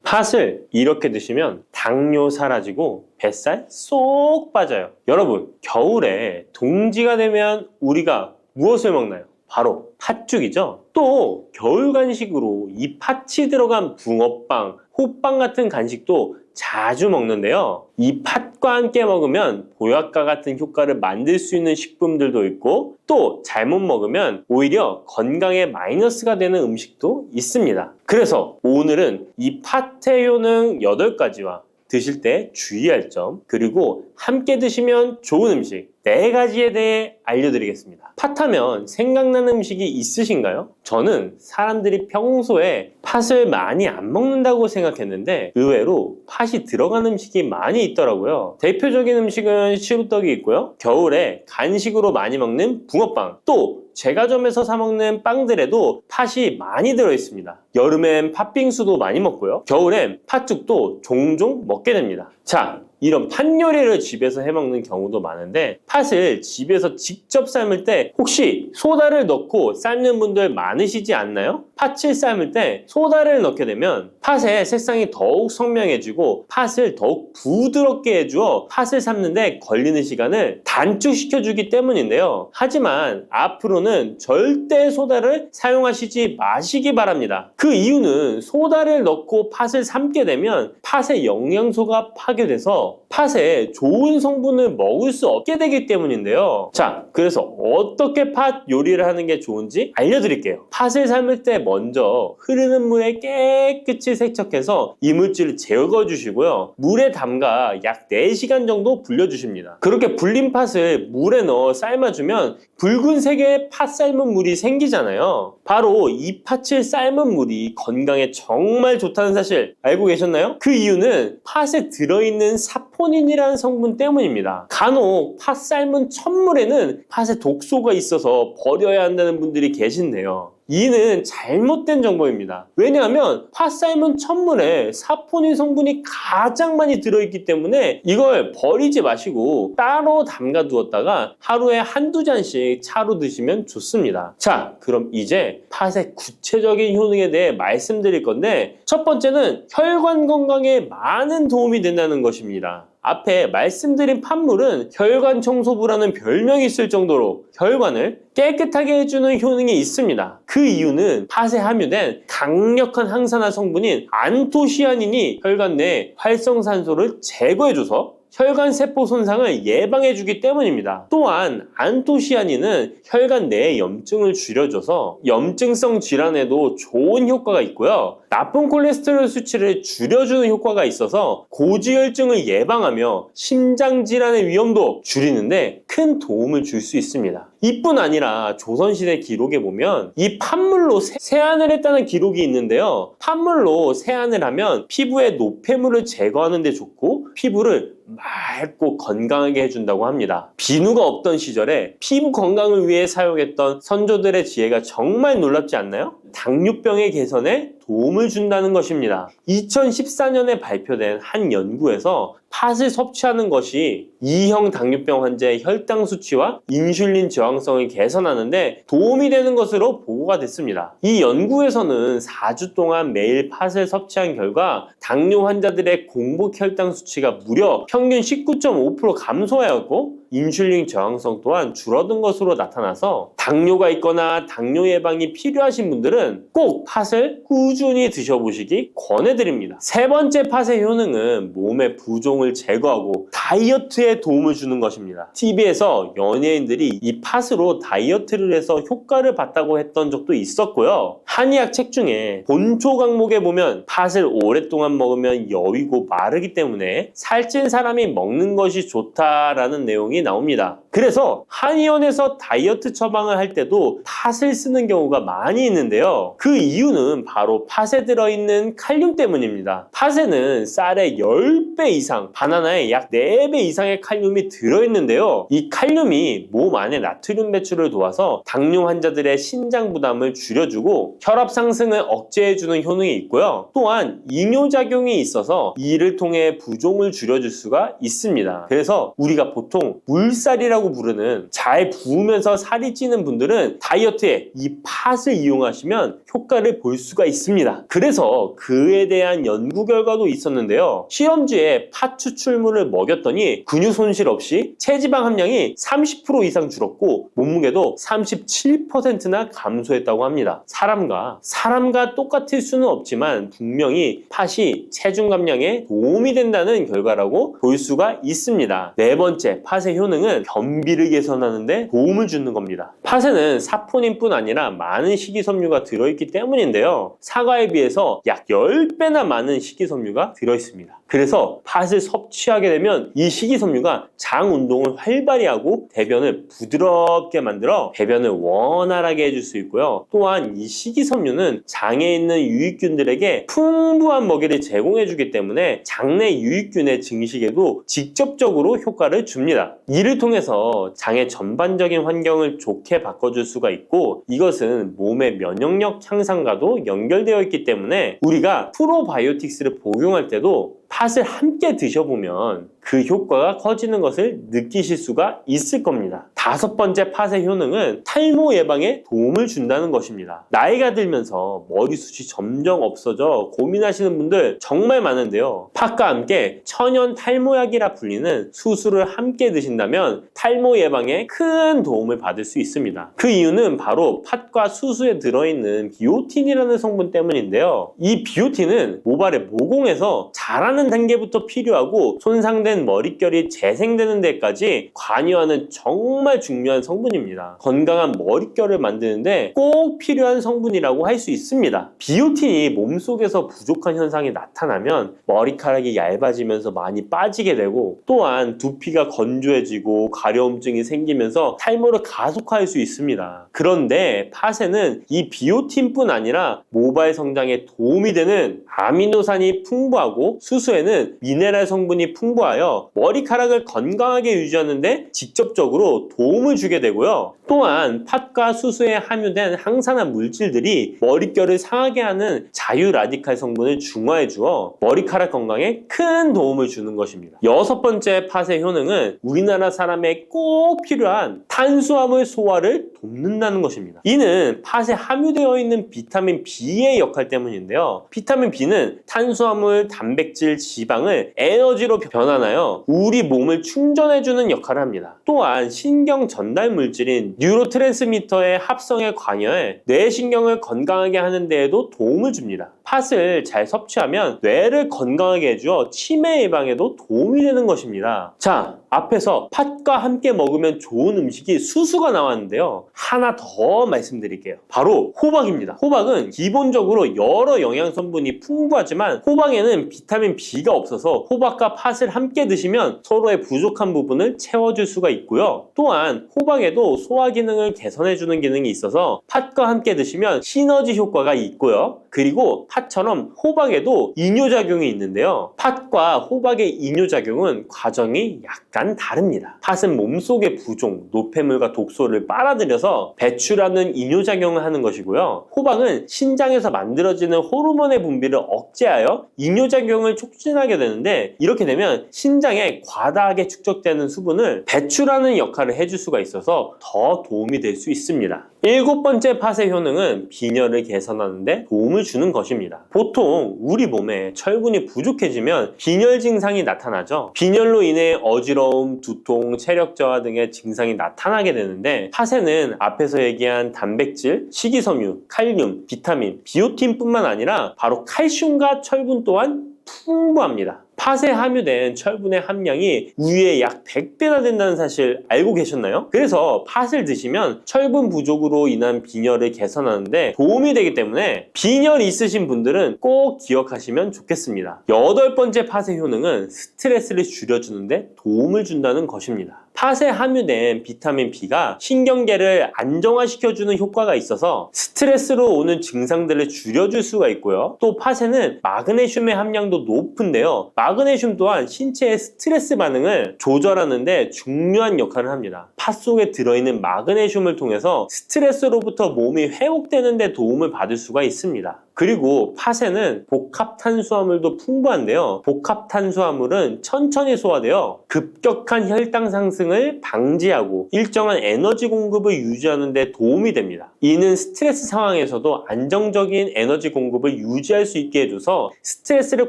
팥을 이렇게 드시면 당뇨 사라지고 뱃살 쏙 빠져요. 여러분, 겨울에 동지가 되면 우리가 무엇을 먹나요? 바로 팥죽이죠. 또 겨울 간식으로 이 팥이 들어간 붕어빵, 호빵 같은 간식도 자주 먹는데요. 이 팥과 함께 먹으면 보약과 같은 효과를 만들 수 있는 식품들도 있고, 또 잘못 먹으면 오히려 건강에 마이너스가 되는 음식도 있습니다. 그래서 오늘은 이 팥의 효능 8가지와 드실 때 주의할 점, 그리고 함께 드시면 좋은 음식 4가지에 대해 알려드리겠습니다. 팥하면 생각나는 음식이 있으신가요? 저는 사람들이 평소에 팥을 많이 안 먹는다고 생각했는데 의외로 팥이 들어간 음식이 많이 있더라고요. 대표적인 음식은 시루떡이 있고요. 겨울에 간식으로 많이 먹는 붕어빵, 또 제과점에서 사 먹는 빵들에도 팥이 많이 들어있습니다. 여름엔 팥빙수도 많이 먹고요. 겨울엔 팥죽도 종종 먹게 됩니다. 자, 이런 팥 요리를 집에서 해먹는 경우도 많은데, 팥을 집에서 직접 삶을 때 혹시 소다를 넣고 삶는 분들 많으시지 않나요? 팥을 삶을 때 소다를 넣게 되면 팥의 색상이 더욱 선명해지고 팥을 더욱 부드럽게 해주어 팥을 삶는데 걸리는 시간을 단축시켜주기 때문인데요. 하지만 앞으로는 절대 소다를 사용하시지 마시기 바랍니다. 그 이유는 소다를 넣고 팥을 삶게 되면 팥의 영양소가 파괴돼서 팥에 좋은 성분을 먹을 수 없게 되기 때문인데요. 자, 그래서 어떻게 팥 요리를 하는 게 좋은지 알려드릴게요. 팥을 삶을 때 먼저 흐르는 물에 깨끗이 세척해서 이물질을 제거해 주시고요. 물에 담가 약 4시간 정도 불려주십니다. 그렇게 불린 팥을 물에 넣어 삶아주면 붉은색의 팥 삶은 물이 생기잖아요. 바로 이 팥을 삶은 물이 건강에 정말 좋다는 사실 알고 계셨나요? 그 이유는 팥에 들어있는 사포닌이라는 성분 때문입니다. 간혹 팥 삶은 첫물에는 팥에 독소가 있어서 버려야 한다는 분들이 계신데요. 이는 잘못된 정보입니다. 왜냐하면 팥 삶은 첫물에 사포닌 성분이 가장 많이 들어있기 때문에 이걸 버리지 마시고 따로 담가 두었다가 하루에 1~2잔씩 차로 드시면 좋습니다. 자, 그럼 이제 팥의 구체적인 효능에 대해 말씀드릴 건데, 첫 번째는 혈관 건강에 많은 도움이 된다는 것입니다. 앞에 말씀드린 팥물은 혈관 청소부라는 별명이 있을 정도로 혈관을 깨끗하게 해주는 효능이 있습니다. 그 이유는 팥에 함유된 강력한 항산화 성분인 안토시아닌이 혈관 내 활성산소를 제거해줘서 혈관 세포 손상을 예방해주기 때문입니다. 또한 안토시아닌은 혈관 내의 염증을 줄여줘서 염증성 질환에도 좋은 효과가 있고요. 나쁜 콜레스테롤 수치를 줄여주는 효과가 있어서 고지혈증을 예방하며 심장질환의 위험도 줄이는데 큰 도움을 줄 수 있습니다. 이뿐 아니라 조선시대 기록에 보면 이 팥물로 세안을 했다는 기록이 있는데요. 팥물로 세안을 하면 피부의 노폐물을 제거하는 데 좋고 피부를 맑고 건강하게 해준다고 합니다. 비누가 없던 시절에 피부 건강을 위해 사용했던 선조들의 지혜가 정말 놀랍지 않나요? 당뇨병의 개선에 도움을 준다는 것입니다. 2014년에 발표된 한 연구에서 팥을 섭취하는 것이 2형 당뇨병 환자의 혈당 수치와 인슐린 저항성을 개선하는데 도움이 되는 것으로 보고가 됐습니다. 이 연구에서는 4주 동안 매일 팥을 섭취한 결과 당뇨 환자들의 공복 혈당 수치가 무려 평균 19.5% 감소하였고 인슐린 저항성 또한 줄어든 것으로 나타나서 당뇨가 있거나 당뇨 예방이 필요하신 분들은 꼭 팥을 꾸준히 드셔보시기 권해드립니다. 세 번째 팥의 효능은 몸의 부종을 제거하고 다이어트에 도움을 주는 것입니다. TV에서 연예인들이 이 팥으로 다이어트를 해서 효과를 봤다고 했던 적도 있었고요. 한의학 책 중에 본초 강목에 보면 팥을 오랫동안 먹으면 여위고 마르기 때문에 살찐 사람이 먹는 것이 좋다라는 내용이 나옵니다. 그래서 한의원에서 다이어트 처방을 할 때도 팥을 쓰는 경우가 많이 있는데요. 그 이유는 바로 팥에 들어있는 칼륨 때문입니다. 팥에는 쌀의 10배 이상, 바나나에 약 4배 이상의 칼륨이 들어있는데요. 이 칼륨이 몸 안에 나트륨 배출을 도와서 당뇨 환자들의 신장 부담을 줄여주고 혈압 상승을 억제해주는 효능이 있고요. 또한 이뇨작용이 있어서 이를 통해 부종을 줄여줄 수가 있습니다. 그래서 우리가 보통 물살이라고 부르는 잘 부으면서 살이 찌는 분들은 다이어트에 이 팥을 이용하시면 효과를 볼 수가 있습니다. 그래서 그에 대한 연구 결과도 있었는데요. 시험지에 팥 추출물을 먹였더니 근육 손실 없이 체지방 함량이 30% 이상 줄었고 몸무게도 37%나 감소했다고 합니다. 사람과 똑같을 수는 없지만 분명히 팥이 체중 감량에 도움이 된다는 결과라고 볼 수가 있습니다. 네 번째, 팥의 효능은 변비를 개선하는 데 도움을 주는 겁니다. 팥에는 사포닌뿐 아니라 많은 식이섬유가 들어있기 때문인데요. 사과에 비해서 약 10배나 많은 식이섬유가 들어있습니다. 그래서 팥을 섭취하게 되면 이 식이섬유가 장 운동을 활발히 하고 대변을 부드럽게 만들어 배변을 원활하게 해줄 수 있고요. 또한 이 식이섬유는 장에 있는 유익균들에게 풍부한 먹이를 제공해주기 때문에 장내 유익균의 증식에도 직접적으로 효과를 줍니다. 이를 통해서 장의 전반적인 환경을 좋게 바꿔줄 수가 있고 이것은 몸의 면역력 향상과도 연결되어 있기 때문에 우리가 프로바이오틱스를 복용할 때도 팥을 함께 드셔보면 그 효과가 커지는 것을 느끼실 수가 있을 겁니다. 다섯 번째 팥의 효능은 탈모 예방에 도움을 준다는 것입니다. 나이가 들면서 머리숱이 점점 없어져 고민하시는 분들 정말 많은데요. 팥과 함께 천연 탈모약이라 불리는 수수를 함께 드신다면 탈모 예방에 큰 도움을 받을 수 있습니다. 그 이유는 바로 팥과 수수에 들어있는 비오틴이라는 성분 때문인데요. 이 비오틴은 모발의 모공에서 자라는 단계부터 필요하고 손상된 머릿결이 재생되는 데까지 관여하는 정말 중요한 성분입니다. 건강한 머릿결을 만드는데 꼭 필요한 성분이라고 할 수 있습니다. 비오틴이 몸속에서 부족한 현상이 나타나면 머리카락이 얇아지면서 많이 빠지게 되고 또한 두피가 건조해지고 가려움증이 생기면서 탈모를 가속화할 수 있습니다. 그런데 팥에는 이 비오틴뿐 아니라 모발 성장에 도움이 되는 아미노산이 풍부하고 수수에는 미네랄 성분이 풍부하여 머리카락을 건강하게 유지하는 데 직접적으로 도움을 주게 되고요. 또한 팥과 수수에 함유된 항산화 물질들이 머릿결을 상하게 하는 자유 라디칼 성분을 중화해 주어 머리카락 건강에 큰 도움을 주는 것입니다. 여섯 번째 팥의 효능은 우리나라 사람에 꼭 필요한 탄수화물 소화를 돕는다는 것입니다. 이는 팥에 함유되어 있는 비타민 B의 역할 때문인데요. 비타민 B는 탄수화물, 단백질, 지방을 에너지로 변환하여 우리 몸을 충전해주는 역할을 합니다. 또한 신경 전달 물질인 뉴로트랜스미터의 합성에 관여해 뇌신경을 건강하게 하는 데에도 도움을 줍니다. 팥을 잘 섭취하면 뇌를 건강하게 해주어 치매 예방에도 도움이 되는 것입니다. 자, 앞에서 팥과 함께 먹으면 좋은 음식이 수수가 나왔는데요. 하나 더 말씀드릴게요. 바로 호박입니다. 호박은 기본적으로 여러 영양성분이 풍부하지만 호박에는 비타민 B가 없어서 호박과 팥을 함께 드시면 서로의 부족한 부분을 채워줄 수가 있고요. 또한 호박에도 소화 기능을 개선해주는 기능이 있어서 팥과 함께 드시면 시너지 효과가 있고요. 그리고 팥처럼 호박에도 이뇨작용이 있는데요. 팥과 호박의 이뇨작용은 과정이 약간 다릅니다. 팥은 몸속의 부종, 노폐물과 독소를 빨아들여서 배출하는 이뇨작용을 하는 것이고요. 호박은 신장에서 만들어지는 호르몬의 분비를 억제하여 이뇨작용을 촉진하게 되는데 이렇게 되면 신장에 과다하게 축적되는 수분을 배출하는 역할을 해줄 수가 있어서 더 도움이 될 수 있습니다. 일곱 번째 팥의 효능은 빈혈을 개선하는 데 도움을 주는 것입니다. 보통 우리 몸에 철분이 부족해지면 빈혈 증상이 나타나죠. 빈혈로 인해 어지러움, 두통, 체력 저하 등의 증상이 나타나게 되는데 팥에는 앞에서 얘기한 단백질, 식이섬유, 칼륨, 비타민, 비오틴뿐만 아니라 바로 칼슘과 철분 또한 풍부합니다. 팥에 함유된 철분의 함량이 우유의 약 100배나 된다는 사실 알고 계셨나요? 그래서 팥을 드시면 철분 부족으로 인한 빈혈을 개선하는데 도움이 되기 때문에 빈혈이 있으신 분들은 꼭 기억하시면 좋겠습니다. 여덟 번째 팥의 효능은 스트레스를 줄여주는데 도움을 준다는 것입니다. 팥에 함유된 비타민 B가 신경계를 안정화시켜주는 효과가 있어서 스트레스로 오는 증상들을 줄여줄 수가 있고요. 또 팥에는 마그네슘의 함량도 높은데요. 마그네슘 또한 신체의 스트레스 반응을 조절하는 데 중요한 역할을 합니다. 팥 속에 들어있는 마그네슘을 통해서 스트레스로부터 몸이 회복되는 데 도움을 받을 수가 있습니다. 그리고 팥에는 복합탄수화물도 풍부한데요. 복합탄수화물은 천천히 소화되어 급격한 혈당 상승을 방지하고 일정한 에너지 공급을 유지하는 데 도움이 됩니다. 이는 스트레스 상황에서도 안정적인 에너지 공급을 유지할 수 있게 해줘서 스트레스를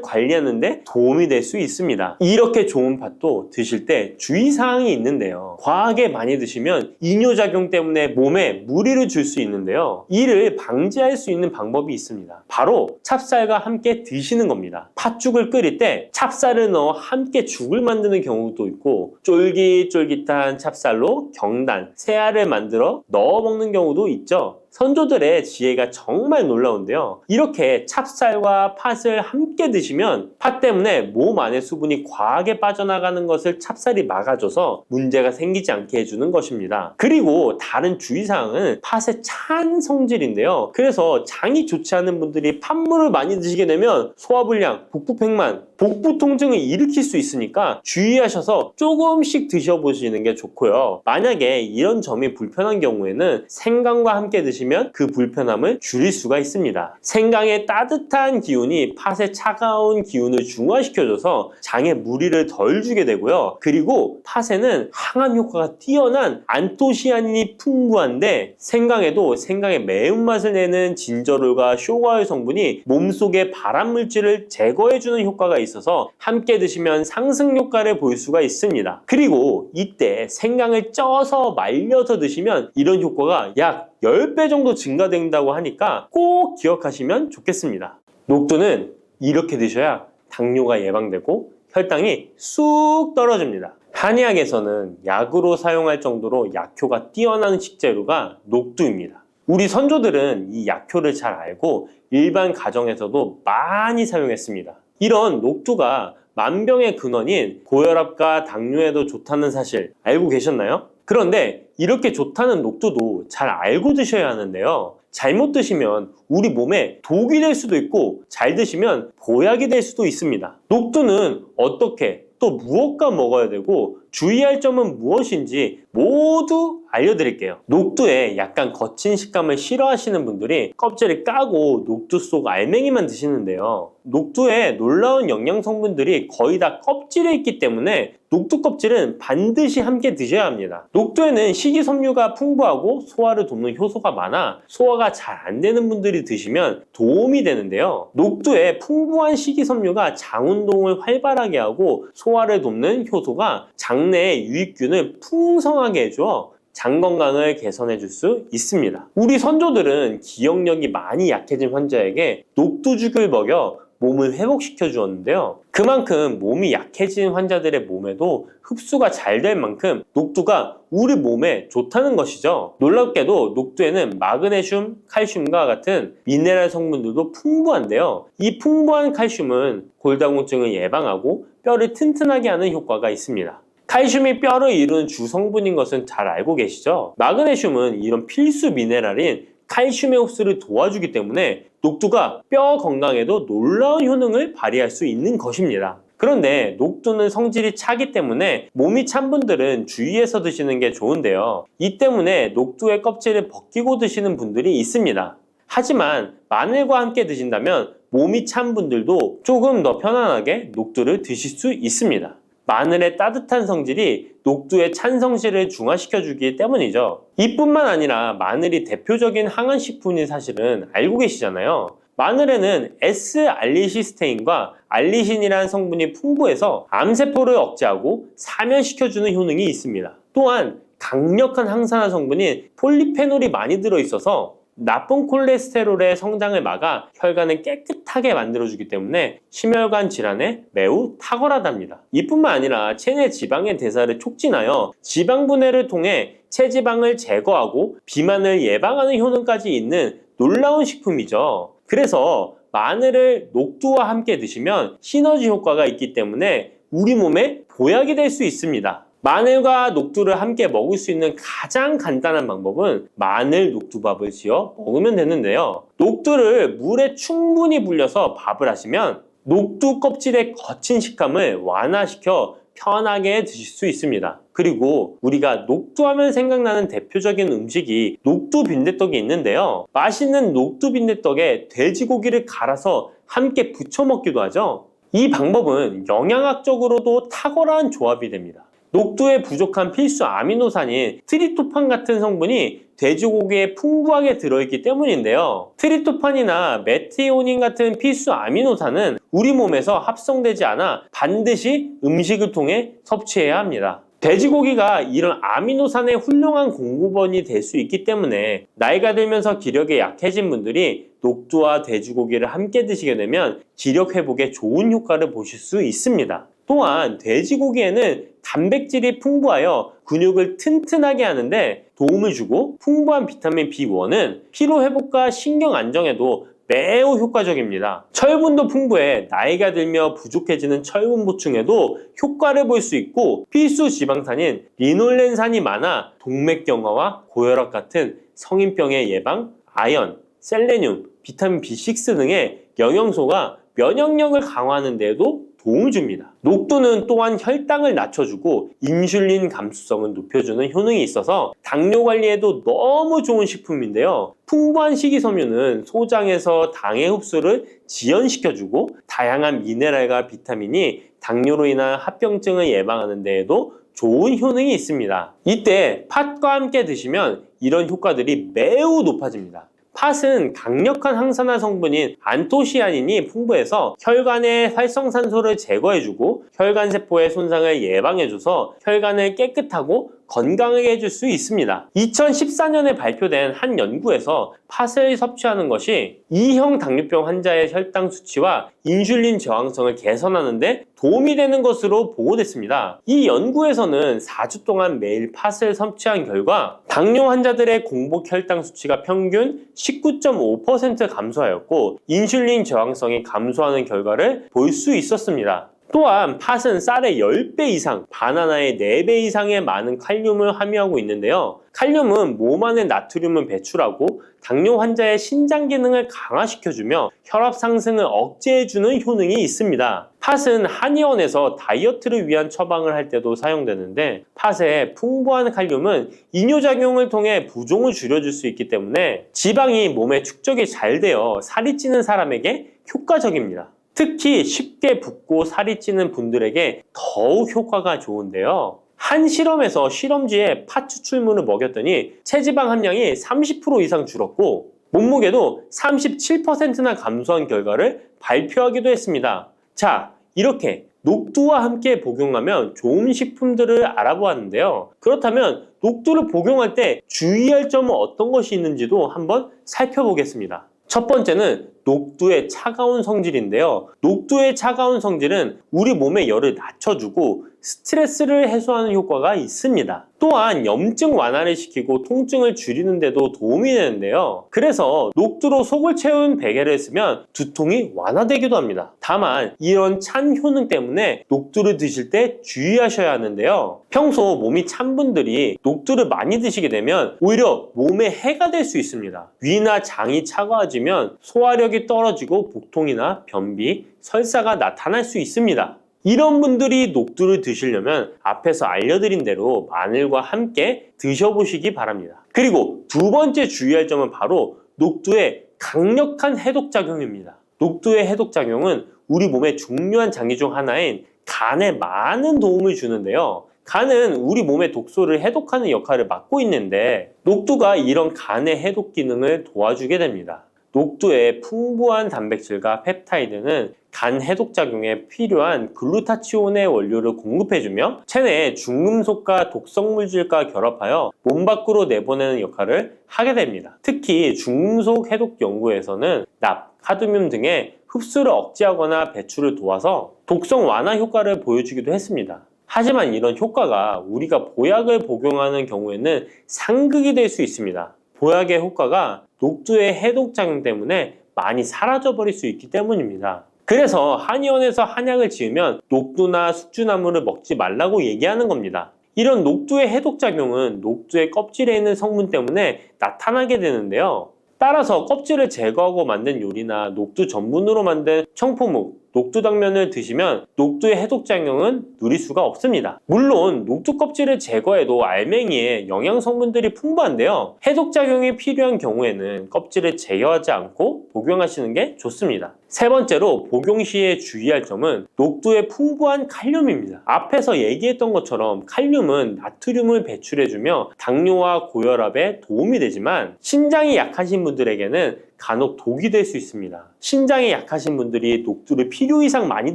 관리하는 데 도움이 될 수 있습니다. 이렇게 좋은 팥도 드실 때 주의사항이 있는데요. 과하게 많이 드시면 이뇨작용 때문에 몸에 무리를 줄 수 있는데요. 이를 방지할 수 있는 방법이 있습니다. 바로 찹쌀과 함께 드시는 겁니다. 팥죽을 끓일 때 찹쌀을 넣어 함께 죽을 만드는 경우도 있고 쫄깃쫄깃한 찹쌀로 경단, 새알을 만들어 넣어 먹는 경우도 있죠. 선조들의 지혜가 정말 놀라운데요. 이렇게 찹쌀과 팥을 함께 드시면 팥 때문에 몸 안의 수분이 과하게 빠져나가는 것을 찹쌀이 막아줘서 문제가 생기지 않게 해주는 것입니다. 그리고 다른 주의사항은 팥의 찬 성질인데요. 그래서 장이 좋지 않은 분들이 팥물을 많이 드시게 되면 소화불량, 복부팽만, 복부 통증을 일으킬 수 있으니까 주의하셔서 조금씩 드셔보시는 게 좋고요. 만약에 이런 점이 불편한 경우에는 생강과 함께 드시면 그 불편함을 줄일 수가 있습니다. 생강의 따뜻한 기운이 팥의 차가운 기운을 중화시켜줘서 장에 무리를 덜 주게 되고요. 그리고 팥에는 항암 효과가 뛰어난 안토시아닌이 풍부한데 생강에도 생강의 매운맛을 내는 진저롤과 쇼가올 성분이 몸속의 발암물질을 제거해주는 효과가 있어서 함께 드시면 상승 효과를 볼 수가 있습니다. 그리고 이때 생강을 쪄서 말려서 드시면 이런 효과가 약 10배 정도 증가된다고 하니까 꼭 기억하시면 좋겠습니다. 녹두는 이렇게 드셔야 당뇨가 예방되고 혈당이 쑥 떨어집니다. 한의학에서는 약으로 사용할 정도로 약효가 뛰어난 식재료가 녹두입니다. 우리 선조들은 이 약효를 잘 알고 일반 가정에서도 많이 사용했습니다. 이런 녹두가 만병의 근원인 고혈압과 당뇨에도 좋다는 사실 알고 계셨나요? 그런데 이렇게 좋다는 녹두도 잘 알고 드셔야 하는데요. 잘못 드시면 우리 몸에 독이 될 수도 있고 잘 드시면 보약이 될 수도 있습니다. 녹두는 어떻게 또 무엇과 먹어야 되고 주의할 점은 무엇인지 모두 알려드릴게요. 녹두에 약간 거친 식감을 싫어하시는 분들이 껍질을 까고 녹두 속 알맹이만 드시는데요. 녹두에 놀라운 영양 성분들이 거의 다 껍질에 있기 때문에 녹두 껍질은 반드시 함께 드셔야 합니다. 녹두에는 식이섬유가 풍부하고 소화를 돕는 효소가 많아 소화가 잘 안 되는 분들이 드시면 도움이 되는데요. 녹두에 풍부한 식이섬유가 장 운동을 활발하게 하고 소화를 돕는 효소가 장내의 유익균을 풍성하게 해줘 장 건강을 개선해 줄 수 있습니다. 우리 선조들은 기억력이 많이 약해진 환자에게 녹두죽을 먹여 몸을 회복시켜 주었는데요. 그만큼 몸이 약해진 환자들의 몸에도 흡수가 잘 될 만큼 녹두가 우리 몸에 좋다는 것이죠. 놀랍게도 녹두에는 마그네슘, 칼슘과 같은 미네랄 성분들도 풍부한데요. 이 풍부한 칼슘은 골다공증을 예방하고 뼈를 튼튼하게 하는 효과가 있습니다. 칼슘이 뼈를 이루는 주성분인 것은 잘 알고 계시죠? 마그네슘은 이런 필수 미네랄인 칼슘의 흡수를 도와주기 때문에 녹두가 뼈 건강에도 놀라운 효능을 발휘할 수 있는 것입니다. 그런데 녹두는 성질이 차기 때문에 몸이 찬 분들은 주의해서 드시는 게 좋은데요. 이 때문에 녹두의 껍질을 벗기고 드시는 분들이 있습니다. 하지만 마늘과 함께 드신다면 몸이 찬 분들도 조금 더 편안하게 녹두를 드실 수 있습니다. 마늘의 따뜻한 성질이 녹두의 찬 성질을 중화시켜주기 때문이죠. 이뿐만 아니라 마늘이 대표적인 항암식품인 사실은 알고 계시잖아요. 마늘에는 S알리시스테인과 알리신이라는 성분이 풍부해서 암세포를 억제하고 사면시켜주는 효능이 있습니다. 또한 강력한 항산화 성분인 폴리페놀이 많이 들어있어서 나쁜 콜레스테롤의 성장을 막아 혈관을 깨끗하게 만들어주기 때문에 심혈관 질환에 매우 탁월하답니다. 이뿐만 아니라 체내 지방의 대사를 촉진하여 지방 분해를 통해 체지방을 제거하고 비만을 예방하는 효능까지 있는 놀라운 식품이죠. 그래서 마늘을 녹두와 함께 드시면 시너지 효과가 있기 때문에 우리 몸에 보약이 될 수 있습니다. 마늘과 녹두를 함께 먹을 수 있는 가장 간단한 방법은 마늘 녹두밥을 지어 먹으면 되는데요. 녹두를 물에 충분히 불려서 밥을 하시면 녹두 껍질의 거친 식감을 완화시켜 편하게 드실 수 있습니다. 그리고 우리가 녹두하면 생각나는 대표적인 음식이 녹두 빈대떡이 있는데요. 맛있는 녹두 빈대떡에 돼지고기를 갈아서 함께 부쳐 먹기도 하죠. 이 방법은 영양학적으로도 탁월한 조합이 됩니다. 녹두에 부족한 필수 아미노산인 트립토판 같은 성분이 돼지고기에 풍부하게 들어있기 때문인데요. 트립토판이나 메티오닌 같은 필수 아미노산은 우리 몸에서 합성되지 않아 반드시 음식을 통해 섭취해야 합니다. 돼지고기가 이런 아미노산의 훌륭한 공급원이 될 수 있기 때문에 나이가 들면서 기력이 약해진 분들이 녹두와 돼지고기를 함께 드시게 되면 기력 회복에 좋은 효과를 보실 수 있습니다. 또한 돼지고기에는 단백질이 풍부하여 근육을 튼튼하게 하는데 도움을 주고 풍부한 비타민 B1은 피로 회복과 신경 안정에도 매우 효과적입니다. 철분도 풍부해 나이가 들며 부족해지는 철분 보충에도 효과를 볼 수 있고 필수 지방산인 리놀렌산이 많아 동맥경화와 고혈압 같은 성인병의 예방, 아연, 셀레늄, 비타민 B6 등의 영양소가 면역력을 강화하는 데에도 도움을 줍니다. 녹두는 또한 혈당을 낮춰주고 인슐린 감수성을 높여주는 효능이 있어서 당뇨 관리에도 너무 좋은 식품인데요. 풍부한 식이섬유는 소장에서 당의 흡수를 지연시켜주고 다양한 미네랄과 비타민이 당뇨로 인한 합병증을 예방하는 데에도 좋은 효능이 있습니다. 이때 팥과 함께 드시면 이런 효과들이 매우 높아집니다. 팥은 강력한 항산화 성분인 안토시아닌이 풍부해서 혈관의 활성산소를 제거해주고 혈관세포의 손상을 예방해줘서 혈관을 깨끗하고 건강하게 해줄 수 있습니다. 2014년에 발표된 한 연구에서 팥을 섭취하는 것이 2형 당뇨병 환자의 혈당 수치와 인슐린 저항성을 개선하는 데 도움이 되는 것으로 보고됐습니다. 이 연구에서는 4주 동안 매일 팥을 섭취한 결과 당뇨 환자들의 공복 혈당 수치가 평균 19.5% 감소하였고 인슐린 저항성이 감소하는 결과를 볼 수 있었습니다. 또한 팥은 쌀의 10배 이상, 바나나의 4배 이상의 많은 칼륨을 함유하고 있는데요. 칼륨은 몸 안에 나트륨을 배출하고 당뇨 환자의 신장 기능을 강화시켜주며 혈압 상승을 억제해주는 효능이 있습니다. 팥은 한의원에서 다이어트를 위한 처방을 할 때도 사용되는데 팥의 풍부한 칼륨은 이뇨작용을 통해 부종을 줄여줄 수 있기 때문에 지방이 몸에 축적이 잘 되어 살이 찌는 사람에게 효과적입니다. 특히 쉽게 붓고 살이 찌는 분들에게 더욱 효과가 좋은데요. 한 실험에서 실험쥐에 팥 추출물을 먹였더니 체지방 함량이 30% 이상 줄었고 몸무게도 37%나 감소한 결과를 발표하기도 했습니다. 자, 이렇게 녹두와 함께 복용하면 좋은 식품들을 알아보았는데요. 그렇다면 녹두를 복용할 때 주의할 점은 어떤 것이 있는지도 한번 살펴보겠습니다. 첫 번째는 녹두의 차가운 성질인데요. 녹두의 차가운 성질은 우리 몸의 열을 낮춰주고 스트레스를 해소하는 효과가 있습니다. 또한 염증 완화를 시키고 통증을 줄이는 데도 도움이 되는데요. 그래서 녹두로 속을 채운 베개를 쓰면 두통이 완화되기도 합니다. 다만 이런 찬 효능 때문에 녹두를 드실 때 주의하셔야 하는데요. 평소 몸이 찬 분들이 녹두를 많이 드시게 되면 오히려 몸에 해가 될 수 있습니다. 위나 장이 차가워지면 소화력이 떨어지고 복통이나 변비, 설사가 나타날 수 있습니다. 이런 분들이 녹두를 드시려면 앞에서 알려드린 대로 마늘과 함께 드셔보시기 바랍니다. 그리고 두 번째 주의할 점은 바로 녹두의 강력한 해독작용입니다. 녹두의 해독작용은 우리 몸의 중요한 장기 중 하나인 간에 많은 도움을 주는데요. 간은 우리 몸의 독소를 해독하는 역할을 맡고 있는데 녹두가 이런 간의 해독 기능을 도와주게 됩니다. 녹두의 풍부한 단백질과 펩타이드는 간 해독작용에 필요한 글루타치온의 원료를 공급해주며 체내의 중금속과 독성물질과 결합하여 몸 밖으로 내보내는 역할을 하게 됩니다. 특히 중금속 해독 연구에서는 납, 카드뮴 등의 흡수를 억제하거나 배출을 도와서 독성 완화 효과를 보여주기도 했습니다. 하지만 이런 효과가 우리가 보약을 복용하는 경우에는 상극이 될 수 있습니다. 보약의 효과가 녹두의 해독작용 때문에 많이 사라져버릴 수 있기 때문입니다. 그래서 한의원에서 한약을 지으면 녹두나 숙주나물을 먹지 말라고 얘기하는 겁니다. 이런 녹두의 해독작용은 녹두의 껍질에 있는 성분 때문에 나타나게 되는데요. 따라서 껍질을 제거하고 만든 요리나 녹두 전분으로 만든 청포묵, 녹두당면을 드시면 녹두의 해독작용은 누릴 수가 없습니다. 물론 녹두 껍질을 제거해도 알맹이에 영양 성분들이 풍부한데요. 해독작용이 필요한 경우에는 껍질을 제거하지 않고 복용하시는 게 좋습니다. 세 번째로 복용 시에 주의할 점은 녹두의 풍부한 칼륨입니다. 앞에서 얘기했던 것처럼 칼륨은 나트륨을 배출해주며 당뇨와 고혈압에 도움이 되지만 신장이 약하신 분들에게는 간혹 독이 될 수 있습니다. 신장이 약하신 분들이 녹두를 필요 이상 많이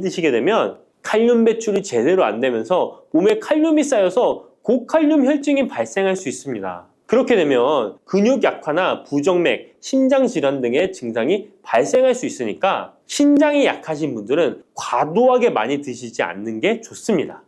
드시게 되면 칼륨 배출이 제대로 안 되면서 몸에 칼륨이 쌓여서 고칼륨 혈증이 발생할 수 있습니다. 그렇게 되면 근육 약화나 부정맥, 심장 질환 등의 증상이 발생할 수 있으니까 신장이 약하신 분들은 과도하게 많이 드시지 않는 게 좋습니다.